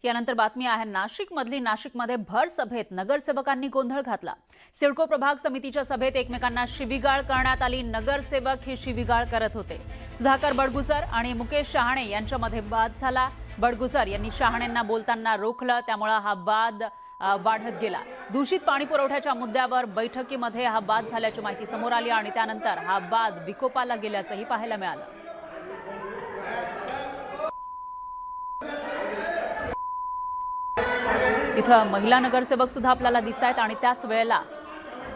यानंतर बातमी आहे नाशिकमध्ये भर सभेत नगरसेवकांनी गोंधळ घातला। सिडको प्रभाग समितीच्या सभेत एकमेकांना शिवीगाळ करण्यात आली। नगरसेवक ही शिवीगाळ करत होते। सुधाकर बडगुजर आणि मुकेश शहाणे यांच्यामध्ये वाद झाला। बडगुजर यांनी शहाणेंना बोलताना रोखलं, त्यामुळे हा वाद वाढत गेला। दूषित पाणी पुरवठ्याच्या मुद्द्यावर बैठकीमध्ये हा वाद झाल्याची माहिती समोर आली आणि त्यानंतर हा वाद विकोपाला गेल्याचंही पाहायला मिळालं। इथं महिला नगरसेवक सुद्धा आपल्याला दिसतायत आणि त्याच वेळेला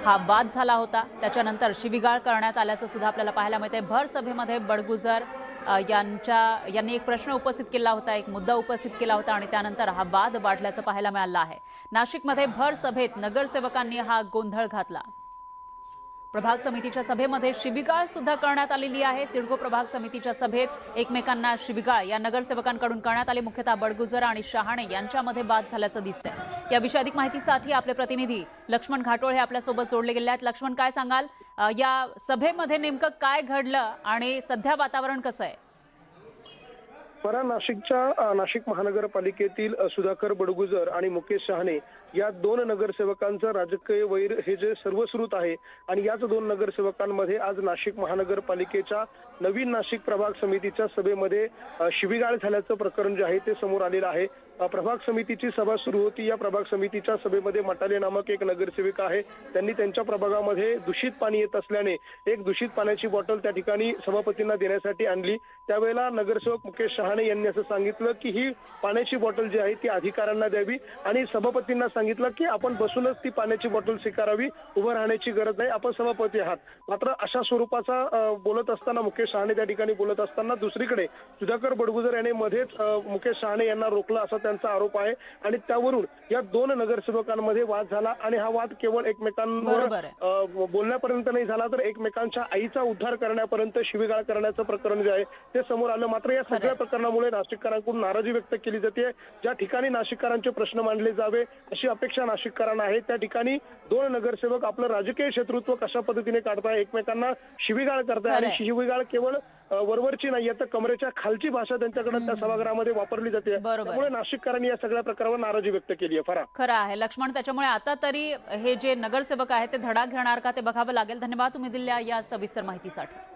हा वाद झाला होता। त्याच्यानंतर शिवीगाळ करण्यात आल्याचं सुद्धा आपल्याला पाहायला मिळते। भर सभेमध्ये बडगुजर यांनी एक प्रश्न उपस्थित केला होता, एक मुद्दा उपस्थित केला होता आणि त्यानंतर हा वाद वाढल्याचं पाहायला मिळालं आहे। नाशिकमध्ये भर सभेत नगरसेवकांनी हा गोंधळ घातला। प्रभाग समितीच्या सभेमध्ये शिवीगाळ सुद्धा करण्यात आलेली आहे। सिडको प्रभाग समितीच्या सभेत एकमेकांना शिवीगाळ या नगरसेवकांकडून करण्यात आली। मुख्यतः बडगुजर आणि शहाणे यांच्यामध्ये वाद झाल्याचं दिसतंय। याविषयी अधिक माहितीसाठी आपले प्रतिनिधी लक्ष्मण घाटोळ हे आपल्यासोबत जोडले गेले आहेत। लक्ष्मण, काय सांगाल, या सभेमध्ये नेमकं काय घडलं आणि सध्या वातावरण कसं आहे? नाशिक महानगरपालिकेतील सुधाकर बडगुजर आणि मुकेश शहाणे या दोन नगरसेवकांचं राजकीय वैर हे जे सर्वश्रुत आहे आणि याच दोन नगरसेवकांमध्ये आज नाशिक महानगरपालिकेच्या नवीन नाशिक प्रभाग समितीच्या सभेमध्ये शिवीगाळ झाल्याचं प्रकरण जे आहे ते समोर आलेलं आहे। प्रभाग समितीची सभा सुरू होती। या प्रभाग समितीच्या सभेमध्ये मटाले नामक एक नगरसेविका आहे। त्यांनी त्यांच्या प्रभागामध्ये दूषित पाणी येत असल्याने एक दूषित पाण्याची बॉटल त्या ठिकाणी सभापतींना देण्यासाठी आणली। त्यावेळेला नगरसेवक मुकेश शहाणे यांनी असं सांगितलं की ही पाण्याची बॉटल जी आहे ती अधिकाऱ्यांना द्यावी आणि सभापतींना सांगितलं की आपण बसूनच ती पाण्याची बॉटल स्वीकारावी, उभं राहण्याची गरज नाही, आपण सभापती आहात। मात्र अशा स्वरूपाचा बोलत असताना मुकेश शहाणे त्या ठिकाणी बोलत असताना दुसरीकडे सुधाकर बडगुजर यांनी मध्येच मुकेश शहाणे यांना रोखलं असा त्यांचा आरोप आहे आणि त्यावरून या दोन नगरसेवकांमध्ये वाद झाला आणि हा वाद केवळ एकमेकांवर बोलण्यापर्यंत नाही झाला तर एकमेकांच्या आईचा उद्धार करण्यापर्यंत शिवीगाळ करण्याचं प्रकरण जे आहे ते समोर आलं। मात्र या सगळ्या प्रकरणामुळे नाशिककरांकडून नाराजी व्यक्त केली जाते। ज्या ठिकाणी नाशिककरांचे प्रश्न मांडले जावे अशी अपेक्षा नाशिककरांना आहे, त्या ठिकाणी दोन नगरसेवक आपलं राजकीय शत्रुत्व कशा पद्धतीने काढताय, एकमेकांना शिवीगाळ करताय आणि शिवीगाळ केवळ वरवरची नाही तर कमरेच्या खालची भाषा त्यांच्याकडे त्या सभागृहामध्ये वापरली जाते। त्यामुळे नाशिककरांनी या सगळ्या प्रकारावर नाराजी व्यक्त केली आहे। खरं आहे लक्ष्मण, त्याच्यामुळे आता तरी हे जे नगरसेवक आहेत ते धडा घेणार का ते बघावं लागेल। धन्यवाद तुम्ही दिलेल्या या सविस्तर माहितीसाठी।